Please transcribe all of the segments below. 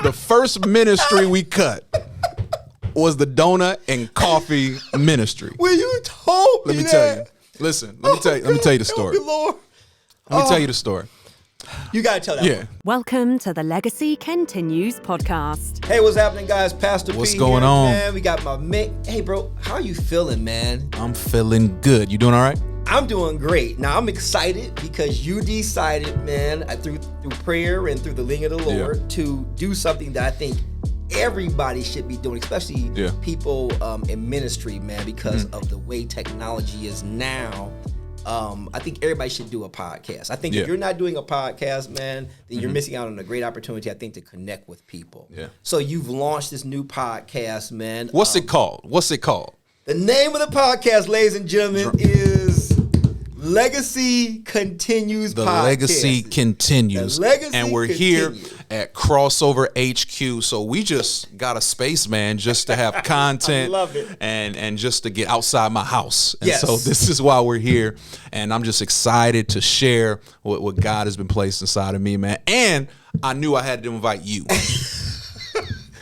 The first ministry we cut was the donut and coffee ministry. Well, you told me Let me tell you. Listen, let me tell you the story. Lord. Let me tell you the story. You got to tell that one. Welcome to the Legacy Kentinues podcast. Hey, what's happening, guys? Pastor P. What's going here, on? Man. We got my mate. Hey, bro, how are you feeling, man? I'm feeling good. You doing all right? I'm doing great. Now, I'm excited because you decided, man, through prayer and through the leading of the Lord, to do something that I think everybody should be doing, especially people in ministry, man, because of the way technology is now. I think everybody should do a podcast. I think if you're not doing a podcast, man, then you're missing out on a great opportunity, I think, to connect with people. Yeah. So you've launched this new podcast, man. What's it called? The name of the podcast, ladies and gentlemen, is Legacy Kentinues The podcast. Legacy Kentinues. The Legacy and we're Kentinues. here at Crossover HQ. So we just got a space, man, just to have content. I love it. And just to get outside my house. And Yes. so this is why we're here. And I'm just excited to share what God has been placed inside of me, man. And I knew I had to invite you.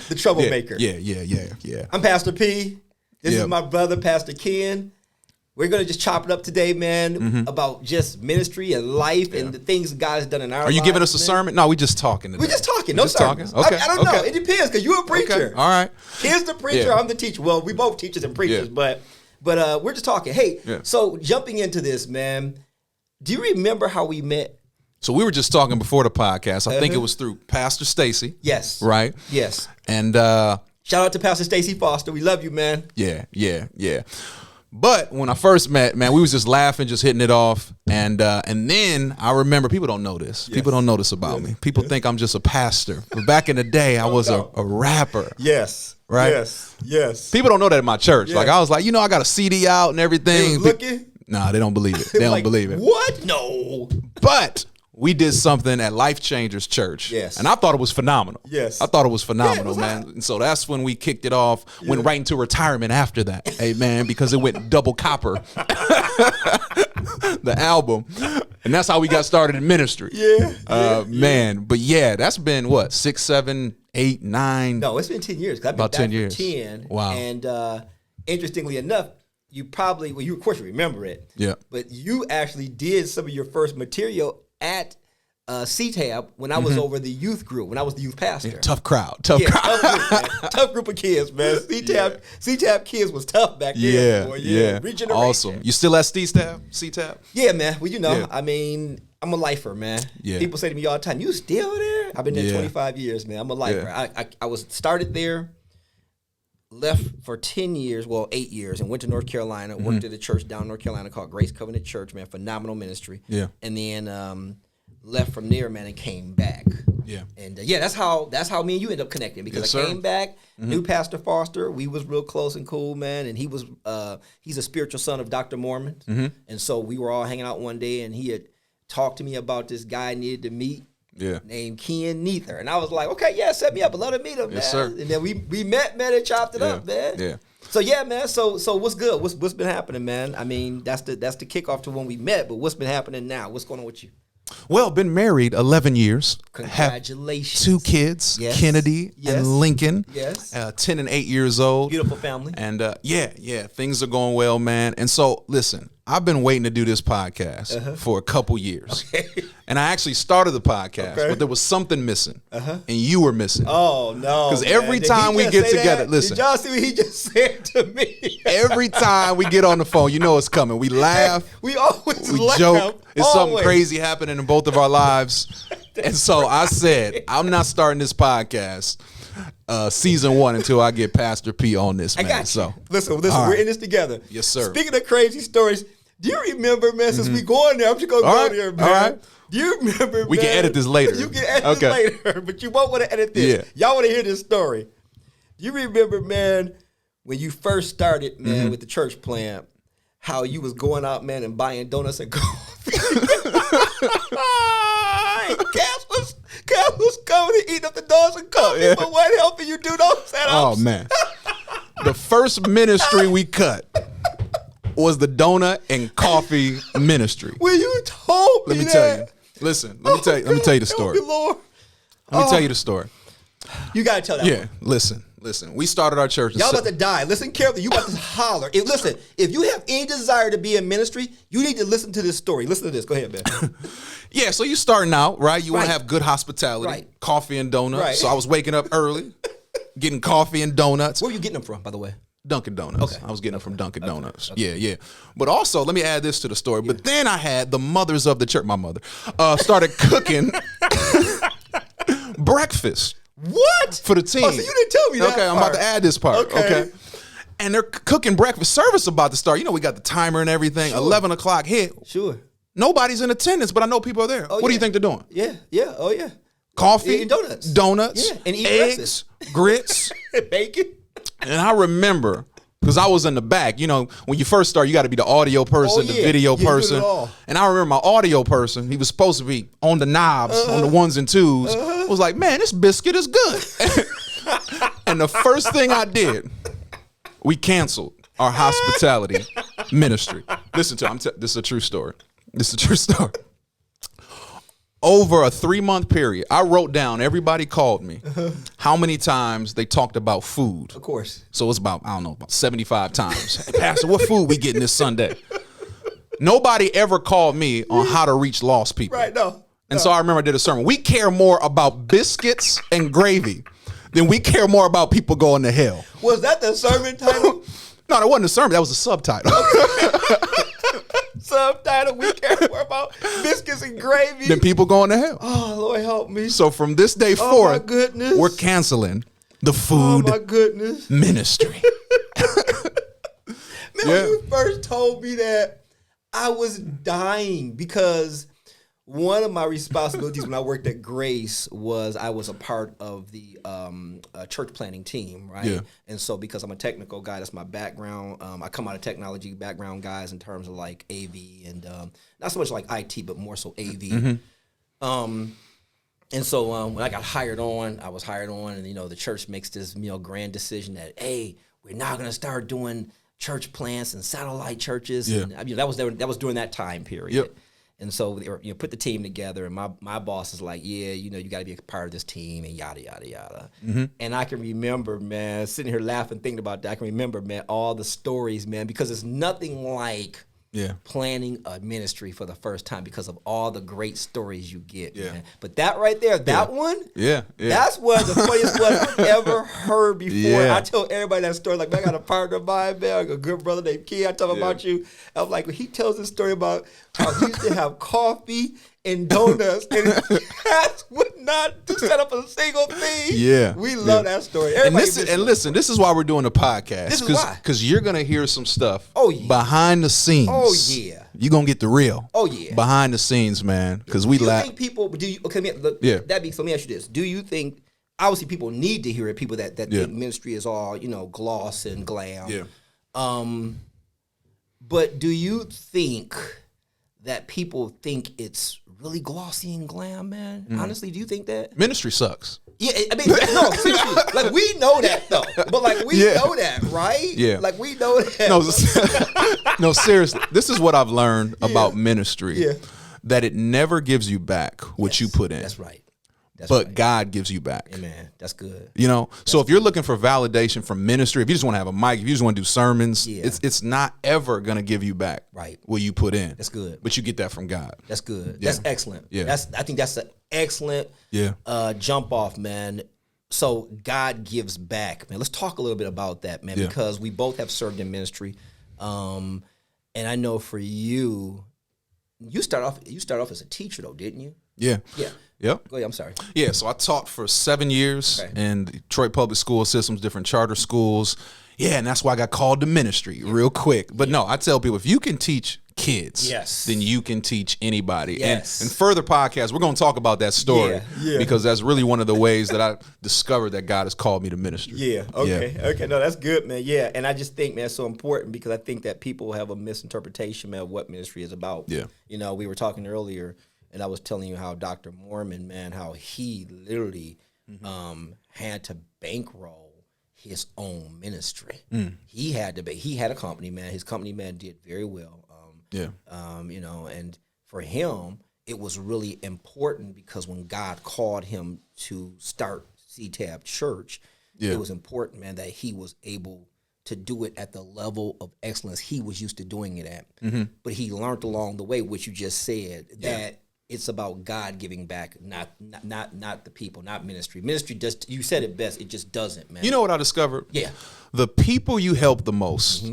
The troublemaker. Yeah. I'm Pastor P. This is my brother, Pastor Ken. We're going to just chop it up today, man, about just ministry and life and the things God has done in our lives. Are you giving us a sermon? No, we're just talking today. We're just talking. No sermons. Okay. I don't know. It depends because you're a preacher. Okay. All right. Ken's the preacher. I'm the teacher. Well, we both teachers and preachers, but we're just talking. Hey, so jumping into this, man, do you remember how we met? So we were just talking before the podcast. I think it was through Pastor Stacy. Yes. Right? Yes. And shout out to Pastor Stacy Foster. We love you, man. Yeah. But when I first met, man, we was just laughing, just hitting it off. And then I remember, people don't know this. People don't know this about me. People think I'm just a pastor. But back in the day, I was a rapper. Yes. Right? Yes. People don't know that in my church. Like, I was like, I got a CD out and everything. They was looking? Nah, they don't believe it. They don't believe it. What? No. But we did something at Life Changers Church. Yes. And I thought it was phenomenal. Yes. I thought it was phenomenal, Yeah, it was man. And so that's when we kicked it off, went right into retirement after that. Hey, man, because it went double copper. The album. And that's how we got started in ministry. Man. But that's been what, 6, 7, 8, 9? No, it's been 10 years. I've been About back 10 for years. 10. Wow. And interestingly enough, you probably, of course you remember it. Yeah. But you actually did some of your first material at CTAB when I was over the youth group, when I was the youth pastor. Yeah, tough crowd. Tough group of kids, man. CTAB kids was tough back then. Regeneration. Awesome. You still at CTAB? Yeah, man. Well, I mean, I'm a lifer, man. Yeah. People say to me all the time, you still there? I've been there 25 years, man. I'm a lifer. Yeah. I was started there, left for 10 years, 8 years, and went to North Carolina, worked at a church down in North Carolina called Grace Covenant Church, man. Phenomenal ministry. Yeah. And then left from there, man, and came back. Yeah. And that's how me and you end up connecting, because I came back, knew Pastor Foster. We was real close and cool, man. And he was he's a spiritual son of Dr. Mormon. And so we were all hanging out one day, and he had talked to me about this guy I needed to meet. Named Ken Neither. And I was like, okay, set me up. I'd love to meet him, man. Sir. And then we met, man, and chopped it up, man. Yeah. So man, so what's good? What's been happening, man? I mean, that's the kickoff to when we met, but what's been happening now? What's going on with you? Well, been married 11 years. Congratulations. Have 2 kids, Kennedy and Lincoln. 10 and 8 years old. Beautiful family. And things are going well, man. And so, listen, I've been waiting to do this podcast for a couple years. Okay. And I actually started the podcast, but there was something missing. And you were missing. Oh, no. Because every time we get together, listen. Did y'all see what he just said to me? Every time we get on the phone, you know it's coming. We laugh. We always we laugh. Joke. It's something crazy happening in both of our lives. And so I said, I'm not starting this podcast season 1 until I get Pastor P on this, man. I got you. So listen, we're in this together. Yes, sir. Speaking of crazy stories, do you remember, man, since we going there, I'm just going to go there, man. All right. Do you remember, we can edit this later. You can edit this later, but you won't want to edit this. Yeah. Y'all want to hear this story. Do you remember, man, when you first started, man, with the church plan, how you was going out, man, and buying donuts and coffee? Cass was coming and eating up the donuts and coffee, but what helping you do those setups? Oh, man. The first ministry we cut was the donut and coffee ministry. Well, you told me Let me tell you. Listen, let me tell you the story. Lord. Let me tell you the story. You got to tell that one. Listen. We started our church. Y'all about to die. Listen carefully. You about to holler. Listen, if you have any desire to be in ministry, you need to listen to this story. Listen to this. Go ahead, man. Yeah, so you starting out, right? You want to have good hospitality, coffee and donuts. Right. So I was waking up early, getting coffee and donuts. Where were you getting them from, by the way? Dunkin' Donuts. Okay. I was getting them from Dunkin' Donuts. Okay. Yeah. But also, let me add this to the story. Yeah. But then I had the mothers of the church, my mother, started cooking breakfast. What? For the team. Oh, so you didn't tell me that. Okay, I'm about to add this part. Okay. And they're cooking breakfast. Service about to start. You know, we got the timer and everything. Sure. 11 o'clock hit. Sure. Nobody's in attendance, but I know people are there. What do you think they're doing? Yeah. Oh, yeah. Coffee. And donuts. Donuts. Yeah. And eating eggs, grits. Bacon. And I remember, because I was in the back, you know, when you first start, you got to be the audio person, the video person. And I remember my audio person, he was supposed to be on the knobs, on the ones and twos. I was like, man, this biscuit is good. And the first thing I did, we canceled our hospitality ministry. Listen to it. This is a true story. Over a 3-month period, I wrote down, everybody called me, how many times they talked about food. Of course. So it's about 75 times. Hey, Pastor, what food we getting this Sunday? Nobody ever called me on how to reach lost people. Right, no. And so I remember I did a sermon. We care more about biscuits and gravy than we care more about people going to hell. Was that the sermon title? No, that wasn't a sermon. That was a subtitle. Subtitle, we care more about biscuits and gravy than people going to hell. Oh, Lord help me. So from this day forth, we're canceling the food ministry. Man, when you first told me that, I was dying because one of my responsibilities when I worked at Grace was I was a part of the church planning team, right? Yeah. And so because I'm a technical guy, that's my background. I come out of technology background, guys, in terms of like AV and not so much like IT, but more so AV. Mm-hmm. And so when I got hired on, I was hired on, and the church makes this grand decision that, hey, we're now going to start doing church plants and satellite churches. Yeah. And that was during that time period. Yep. And so put the team together, and my boss is like, yeah, you got to be a part of this team, and yada, yada, yada. Mm-hmm. And I can remember, man, sitting here laughing, thinking about that. I can remember, man, all the stories, man, because it's nothing like planning a ministry for the first time because of all the great stories you get, man. But that right there, that one, that's one of the funniest ones I've ever heard before. Yeah. I tell everybody that story, like, man, I got a partner of mine, man, a good brother named Pierre. I tell him about you. I'm like, when he tells this story about how he used to have coffee and donuts, and that would not to set up a single thing. Yeah, we love that story. Listen, this is why we're doing the podcast. This is why, because you're gonna hear some stuff. Behind the scenes. Oh yeah, you're gonna get the real. Oh yeah, behind the scenes, man. Because we laugh. Think people? Do you? Okay, let me ask you this: do you think? Obviously, people need to hear it. People that think ministry is all gloss and glam. Yeah. But do you think that people think it's really glossy and glam, man? Honestly, do you think that? Ministry sucks. Yeah, I mean, no, seriously. Like, we know that, though. But, like, we know that, right? Yeah. Like, we know that. No, seriously. This is what I've learned about ministry. Yeah. That it never gives you back what you put in. That's right. But God gives you back. Amen. That's good. So if you're looking for validation from ministry, if you just want to have a mic, if you just want to do sermons, it's not ever going to give you back what you put in. That's good. But you get that from God. That's good. Yeah. That's excellent. Yeah. I think that's an excellent jump off, man. So God gives back, man. Let's talk a little bit about that, man, because we both have served in ministry. And I know for you start off as a teacher, though, didn't you? Yeah. Yeah. Yep. Go ahead, I'm sorry. Yeah, so I taught for 7 years in Detroit public school systems, different charter schools. Yeah, and that's why I got called to ministry real quick. But no, I tell people, if you can teach kids, then you can teach anybody. Yes. And further podcasts, we're going to talk about that story because that's really one of the ways that I discovered that God has called me to ministry. Yeah, okay. Yeah. Okay, no, that's good, man. Yeah, and I just think, man, it's so important because I think that people have a misinterpretation, man, of what ministry is about. Yeah. We were talking earlier, and I was telling you how Dr. Mormon, man, how he literally had to bankroll his own ministry. He had a company, man. His company, man, did very well. And for him, it was really important because when God called him to start CTAB Church, it was important, man, that he was able to do it at the level of excellence he was used to doing it at. But he learned along the way, which you just said, that it's about God giving back, not the people, not ministry. Ministry just, you said it best, it just doesn't, man. You know what I discovered? Yeah. The people you help the most,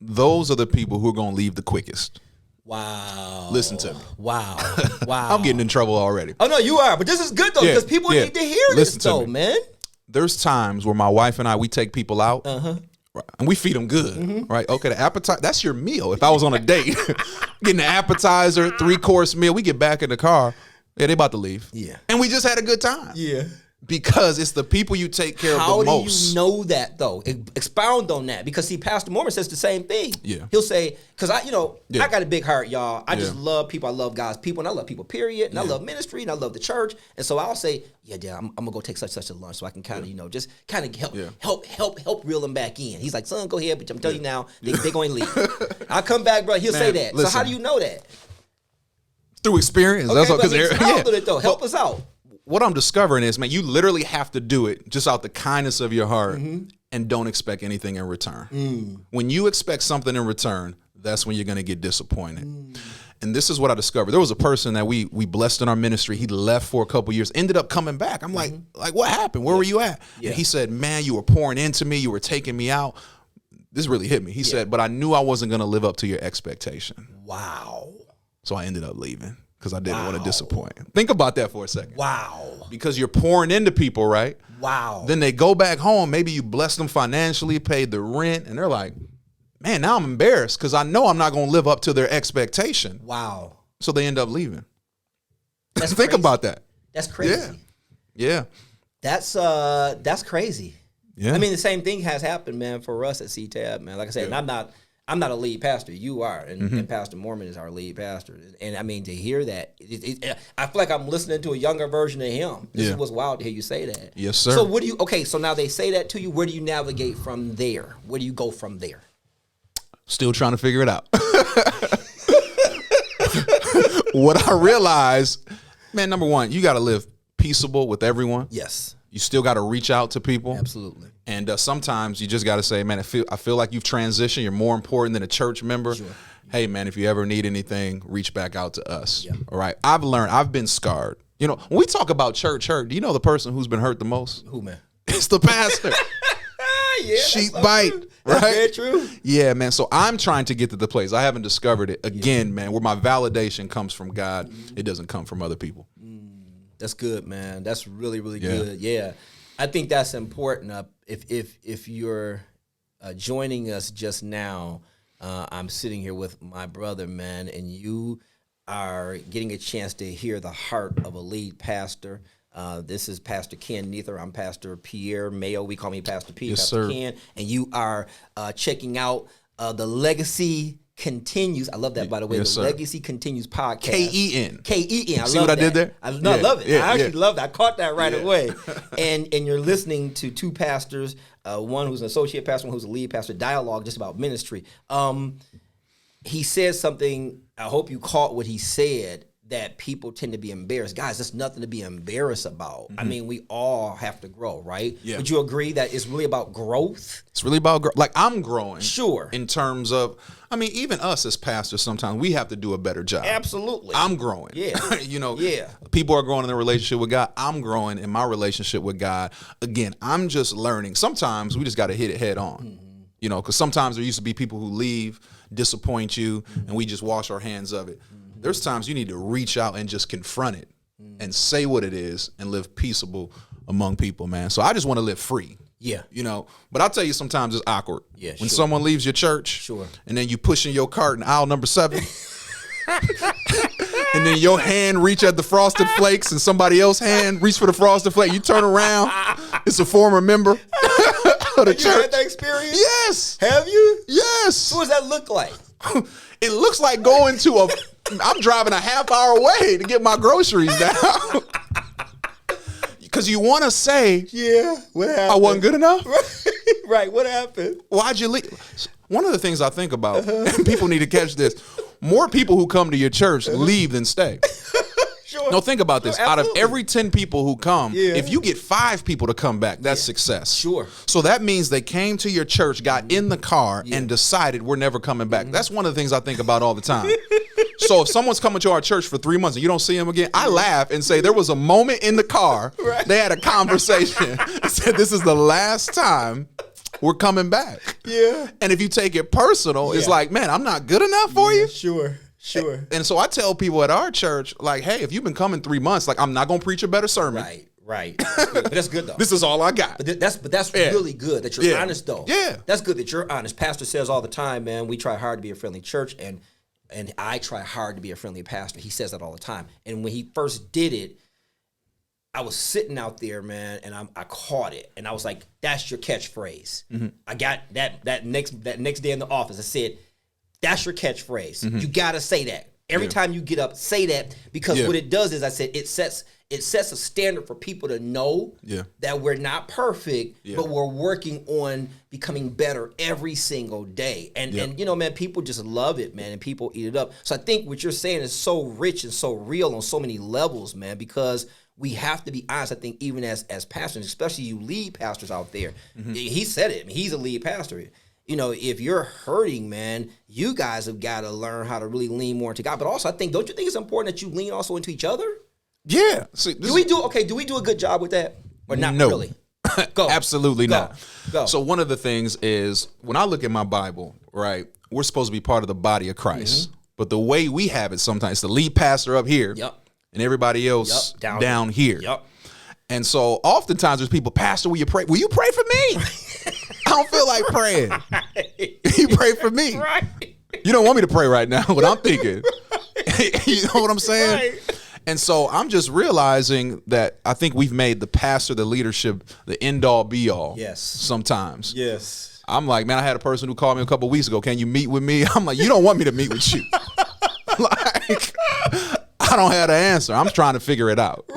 those are the people who are going to leave the quickest. Wow. Listen to me. Wow. Wow. I'm getting in trouble already. Oh, no, you are. But this is good, though, because people need to hear this, though, man. There's times where my wife and I, we take people out. And we feed them good, right? Okay, the appetizer, that's your meal. If I was on a date, getting the appetizer, 3-course meal, we get back in the car. Yeah, they about to leave. Yeah. And we just had a good time. Yeah. Because it's the people you take care of the most. How do you know that, though? Expound on that. Because, see, Pastor Mormon says the same thing. Yeah. He'll say, because I got a big heart, y'all. I just love people. I love God's people, and I love people, period. And I love ministry, and I love the church. And so I'll say, I'm going to go take such a lunch so I can kind of, just kind of help reel them back in. He's like, son, go ahead, but I'm telling you now, they're going to leave. I'll come back, bro. He'll say that. Listen, so how do you know that? Through experience. Okay, That's what, but expound on it, though. Help us out. What I'm discovering is, man, you literally have to do it just out the kindness of your heart and don't expect anything in return. When you expect something in return, that's when you're going to get disappointed. And this is what I discovered. There was a person that we blessed in our ministry. He left for a couple years, ended up coming back. I'm like, what happened? Where were you at? And he said, man, you were pouring into me. You were taking me out. This really hit me. He said, but I knew I wasn't going to live up to your expectation. Wow. So I ended up leaving. Because I didn't want to disappoint. Think about that for a second. Wow. Because you're pouring into people, right? Wow. Then they go back home. Maybe you blessed them financially, paid the rent, and they're like, man, now I'm embarrassed because I know I'm not going to live up to their expectation. Wow. So they end up leaving. That's Think crazy. about that. That's crazy. Yeah. That's crazy. Yeah. I mean, the same thing has happened, man, for us at CTAB, man. Like I said, and I'm not a lead pastor. You are, and Pastor Mormon is our lead pastor. And I mean, to hear that, I feel like I'm listening to a younger version of him. This is what's wild to hear you say that. Yes, sir. So so now they say that to you. Where do you navigate from there? Where do you go from there? Still trying to figure it out. What I realized, man, number one, you got to live peaceable with everyone. Yes. You still got to reach out to people. Absolutely. And sometimes you just got to say, man, I feel like you've transitioned. You're more important than a church member. Sure. Hey, man, if you ever need anything, reach back out to us. Yeah. All right. I've been scarred. When we talk about church hurt, do you know the person who's been hurt the most? Who, man? It's the pastor. Sheep bite. True. Right? That's very true. Yeah, man. So I'm trying to get to the place. I haven't discovered it again, man, where my validation comes from God. It doesn't come from other people. That's good, man. That's really, really good. Yeah. I think that's important. If you're joining us just now, I'm sitting here with my brother, man, and you are getting a chance to hear the heart of a lead pastor. This is Pastor Ken Neither. I'm Pastor Pierre Mayo. We call me Pastor P. Yes, Pastor sir. Ken. And you are checking out the Legacy Continues. I love that, by the way. Yes, the sir. Legacy Continues podcast. K-E-N. K-E-N. See what I did there? I love it. Yeah, I actually love that. I caught that right Yeah. away. And you're listening to two pastors, one who's an associate pastor, one who's a lead pastor, dialogue just about ministry. He said something, I hope you caught what he said, that people tend to be embarrassed. Guys, there's nothing to be embarrassed about. I mean, we all have to grow, right? Yeah. Would you agree that it's really about growth? It's really about like I'm growing. Sure. In terms of, I mean, even us as pastors, sometimes we have to do a better job. Absolutely. I'm growing. Yeah. Yeah. People are growing in their relationship with God. I'm growing in my relationship with God. Again, I'm just learning. Sometimes we just got to hit it head on. Because sometimes there used to be people who leave, disappoint you, and we just wash our hands of it. There's times you need to reach out and just confront it and say what it is and live peaceable among people, man. So I just want to live free. Yeah. But I'll tell you, sometimes it's awkward. Yeah, when sure. someone leaves your church, Sure. and then you push in your cart in aisle number 7, and then your hand reach at the Frosted Flakes and somebody else's hand reach for the Frosted Flake. You turn around, it's a former member of the church. You had that experience? Yes. Have you? Yes. What does that look like? It looks like going to I'm driving a half hour away to get my groceries down. Because you want to say, Yeah. What happened? I wasn't good enough. Right. What happened? Why'd you leave? One of the things I think about, and people need to catch this, more people who come to your church leave than stay. Sure. No, think about this. Sure, out of absolutely. every 10 people who come, if you get 5 people to come back, that's success. Sure. So that means they came to your church, got in the car, and decided we're never coming back. That's one of the things I think about all the time. So if someone's coming to our church for 3 months and you don't see them again, I laugh and say there was a moment in the car, they had a conversation and said this is the last time we're coming back. Yeah. And if you take it personal, it's like, man, I'm not good enough for you. Sure. And so I tell people at our church, like, hey, if you've been coming 3 months, like, I'm not going to preach a better sermon. Right. But that's good, though. This is all I got. But that's really good that you're honest, though. Yeah. That's good that you're honest. Pastor says all the time, man, we try hard to be a friendly church, and I try hard to be a friendly pastor. He says that all the time. And when he first did it, I was sitting out there, man, and I caught it, and I was like, "That's your catchphrase." I got that next day in the office. I said, "That's your catchphrase. You got to say that every time you get up. Say that because what it does is, I said, it sets a standard for people to know that we're not perfect, but we're working on becoming better every single day. And you know, man, people just love it, man, and people eat it up. So I think what you're saying is so rich and so real on so many levels, man, because we have to be honest. I think even as pastors, especially you lead pastors out there, he said it. I mean, he's a lead pastor. You know, if you're hurting, man, you guys have got to learn how to really lean more into God. But also, I think, don't you think it's important that you lean also into each other? Yeah. See, do we do a good job with that? Or not really? Go. Absolutely not. Go. So one of the things is, when I look at my Bible, right, we're supposed to be part of the body of Christ. But the way we have it sometimes, the lead pastor up here. And everybody else down here. And so oftentimes there's people, Pastor, will you pray? Will you pray for me? I don't feel like praying. You pray for me. Right. You don't want me to pray right now, what I'm thinking. You know what I'm saying? Right. And so I'm just realizing that I think we've made the pastor, the leadership, the end all be all. Yes. Sometimes. Yes. I'm like, man, I had a person who called me a couple of weeks ago. Can you meet with me? I'm like, you don't want me to meet with you. Like, I don't have the answer. I'm trying to figure it out.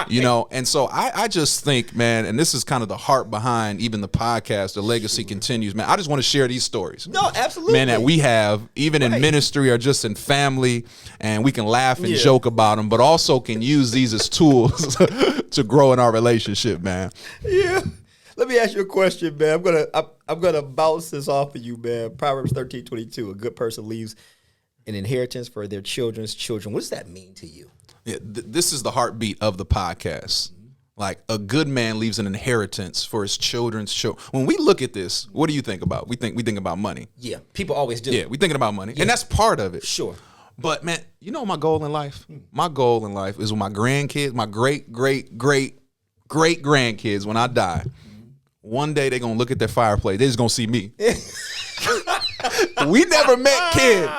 You know, and so I just think, man, and this is kind of the heart behind even the podcast, the Legacy Continues, man. I just want to share these stories. No, absolutely. Man, that we have, even in ministry or just in family, and we can laugh and joke about them, but also can use these as tools to grow in our relationship, man. Yeah. Let me ask you a question, man. I'm gonna bounce this off of you, man. Proverbs 13:22. A good person leaves an inheritance for their children's children. What does that mean to you? Yeah, this is the heartbeat of the podcast. Like, a good man leaves an inheritance for his children's children. When we look at this, what do you think about? We think about money. Yeah, people always do. Yeah, we thinking about money, and that's part of it. Sure. But man, you know my goal in life? My goal in life is when my grandkids, my great grandkids, when I die, one day they're gonna look at their fireplace. They're just gonna see me. We never met kid.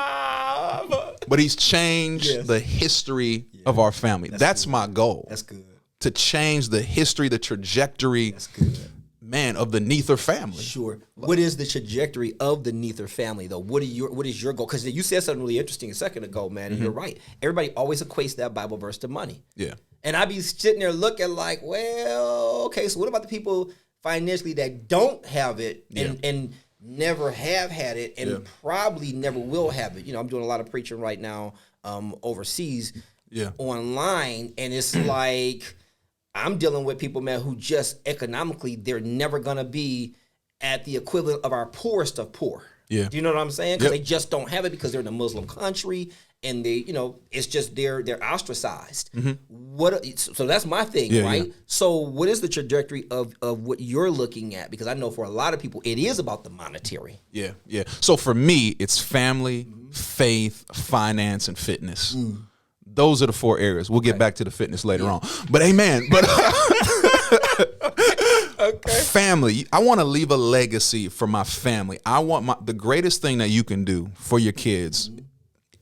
But he's changed the history of our family. That's my goal. That's good. To change the history, the trajectory, That's good. Man, of the Neither family. Sure. What is the trajectory of the Neither family, though? What is your goal? Because you said something really interesting a second ago, man, and you're right. Everybody always equates that Bible verse to money. Yeah. And I be sitting there looking like, well, okay, so what about the people financially that don't have it and never have had it and probably never will have it? You know, I'm doing a lot of preaching right now overseas online, and it's like I'm dealing with people, man, who just economically, they're never going to be at the equivalent of our poorest of poor. Yeah. Do you know what I'm saying? Because they just don't have it because they're in a Muslim country and they, you know, it's just they're ostracized. So that's my thing, right? Yeah. So what is the trajectory of what you're looking at? Because I know for a lot of people, it is about the monetary. Yeah, yeah. So for me, it's family, faith, finance, and fitness. Those are the 4 areas. We'll get back to the fitness later on. But amen. But family, I want to leave a legacy for my family. I want the greatest thing that you can do for your kids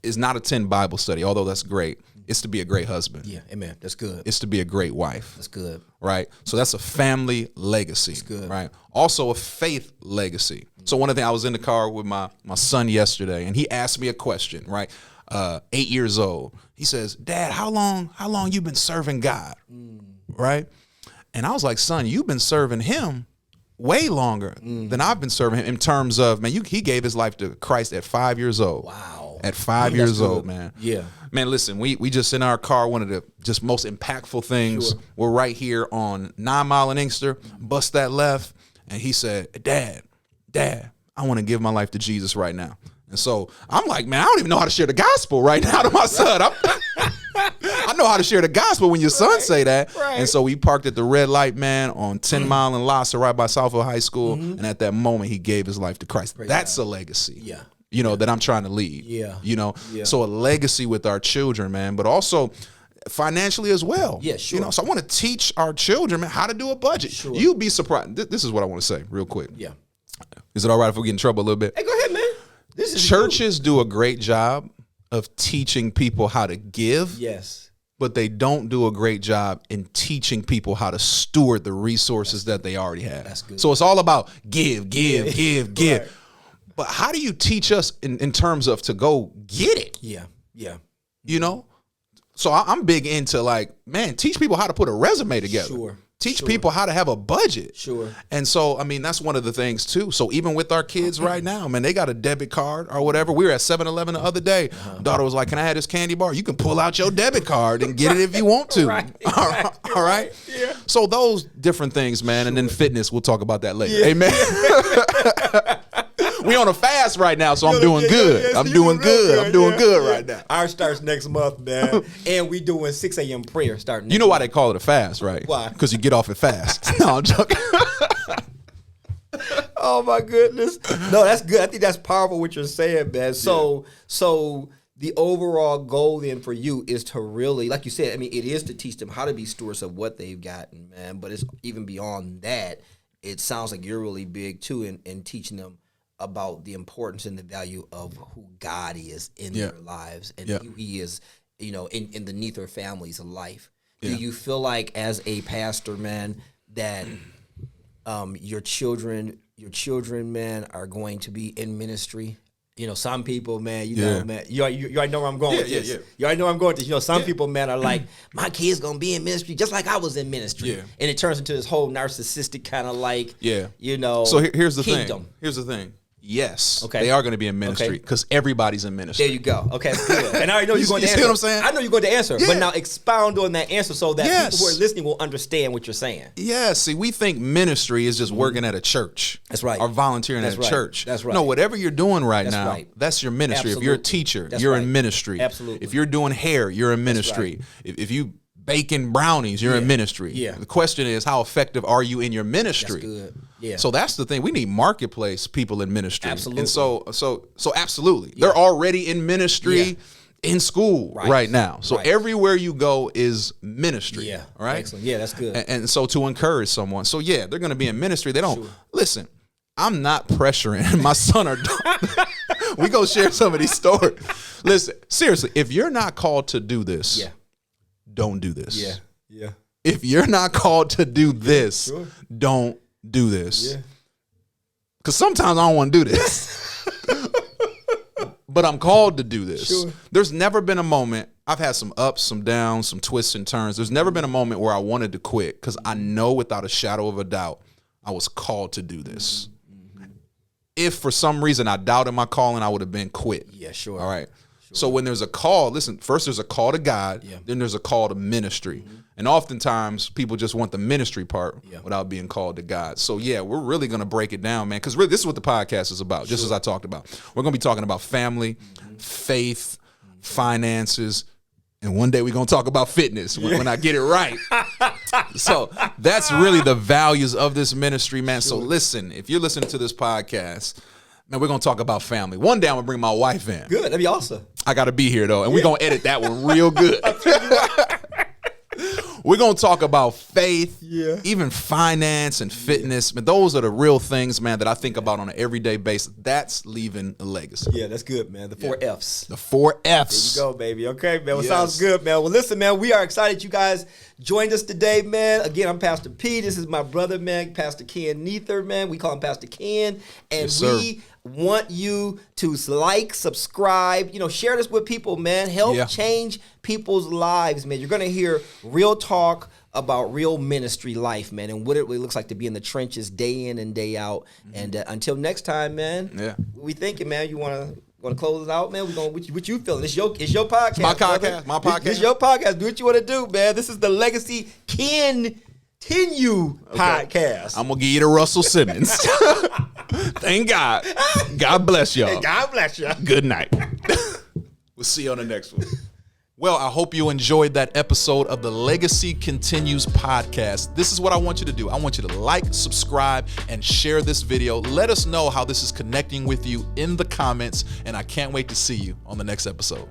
is not attend Bible study, although that's great. It's to be a great husband. Yeah, amen. That's good. It's to be a great wife. That's good. Right? So that's a family legacy. That's good. Right? Also a faith legacy. So one of the things, I was in the car with my son yesterday, and he asked me a question, right? 8 years old. He says, Dad, how long you been serving God? Right? And I was like, son, you've been serving him way longer than I've been serving him in terms of, man, he gave his life to Christ at 5 years old. Wow. At 5 years old, man. Yeah. Man, listen, we just in our car, one of the just most impactful things. Sure. We're right here on 9 Mile and Inkster, bust that left. And he said, Dad, I want to give my life to Jesus right now. And so I'm like, man, I don't even know how to share the gospel right now to my son. I know how to share the gospel when your son say that. Right. And so we parked at the red light, man, on 10 Mile and Lassa, right by Southfield High School. And at that moment, he gave his life to Christ. That's a legacy. Yeah. You know, that I'm trying to leave. Yeah. You know, so a legacy with our children, man, but also financially as well. Yeah, sure. You know, so I want to teach our children, man, how to do a budget. Sure. You'd be surprised. This is what I want to say real quick. Yeah. Is it all right if we get in trouble a little bit? Hey, go ahead, man. Churches do a great job of teaching people how to give. Yes. But they don't do a great job in teaching people how to steward the resources that they already have. That's good. So it's all about give. Right. But how do you teach us in terms of to go get it? Yeah. You know? So I'm big into like, man, teach people how to put a resume together. Sure. Teach people how to have a budget. Sure. And so, I mean, that's one of the things too. So even with our kids right now, man, they got a debit card or whatever. We were at 7-Eleven the other day. Daughter was like, can I have this candy bar? You can pull out your debit card and get it if you want to. Right. All right. Yeah. So those different things, man. Sure. And then fitness, we'll talk about that later. Yeah. Amen. We on a fast right now, so I'm doing good. I'm doing good right now. Ours starts next month, man. And we doing 6 a.m. prayer starting next You know why month. they call it a fast, right? Why? Because you get off it fast. No, I'm joking. Oh my goodness. No, that's good. I think that's powerful what you're saying, man. So the overall goal then for you is to really, like you said, I mean, it is to teach them how to be stewards of what they've gotten, man. But it's even beyond that. It sounds like you're really big too in teaching them about the importance and the value of who God is in their lives and who he is, you know, in the Neither family's life. Do you feel like as a pastor, man, that your children, man, are going to be in ministry? You know, some people, man, you know, man, you already know where I'm going with this. Yeah. You already know where I'm going with this. You know, some people, man, are like, my kid's going to be in ministry just like I was in ministry. Yeah. And it turns into this whole narcissistic kind of like, you know, so here's the kingdom. Here's the thing. Yes, they are going to be in ministry because everybody's in ministry. There you go. Okay, that's good. And I already know you're going to answer. You see what I'm saying? I know you're going to answer, but now expound on that answer so that people who are listening will understand what you're saying. Yeah, see, we think ministry is just working at a church. That's right. Or volunteering at a church. That's right. No, whatever you're doing right now, that's your ministry. Absolutely. If you're a teacher, you're in ministry. Absolutely. If you're doing hair, you're in ministry. If you baking brownies, you're in ministry. Yeah. The question is, how effective are you in your ministry? That's good. Yeah. So that's the thing. We need marketplace people in ministry. Absolutely. And so absolutely. They're already in ministry in school right now. So everywhere you go is ministry. Yeah. All right. Excellent. Yeah, that's good. And so to encourage someone. So they're going to be in ministry. They don't listen. I'm not pressuring my son or daughter. We go share some of these stories. Listen, seriously, if you're not called to do this, don't do this. Yeah. If you're not called to do this, don't do this. Yeah. Because sometimes I don't want to do this. But I'm called to do this. Sure. There's never been a moment. I've had some ups, some downs, some twists and turns. There's never been a moment where I wanted to quit because I know without a shadow of a doubt I was called to do this. If for some reason I doubted my calling, I would have been quit. Yeah, sure. All right. So when there's a call, listen, first there's a call to God, then there's a call to ministry. And oftentimes people just want the ministry part without being called to God. So we're really going to break it down, man, because really this is what the podcast is about, just as I talked about. We're going to be talking about family, faith, finances, and one day we're going to talk about fitness when I get it right. So that's really the values of this ministry, man. So listen, if you're listening to this podcast, man, we're going to talk about family. One day I'm going to bring my wife in. Good. That'd be awesome. I got to be here, though, and we're going to edit that one real good. We're going to talk about faith, even finance and fitness. Man, those are the real things, man, that I think about on an everyday basis. That's leaving a legacy. Yeah, that's good, man. The 4 Fs. The 4 Fs. There you go, baby. Okay, man. Well, sounds good, man. Well, listen, man, we are excited you guys joined us today, man. Again, I'm Pastor P. This is my brother, man, Pastor Ken Neither, man. We call him Pastor Ken. And we want you to like, subscribe, share this with people, man. Help change people's lives, man. You're going to hear real talk about real ministry life, man, and what it really looks like to be in the trenches day in and day out. And until next time, man, what we thinking, man? You want to Want to close it out, man? What you feeling? It's your podcast. My podcast. This your podcast. Do what you want to do, man. This is the Legacy Kentinues podcast. I'm gonna give you the Russell Simmons. Thank God. God bless y'all. God bless you. Good night. We'll see you on the next one. Well, I hope you enjoyed that episode of the Legacy Continues podcast. This is what I want you to do. I want you to like, subscribe, and share this video. Let us know how this is connecting with you in the comments, and I can't wait to see you on the next episode.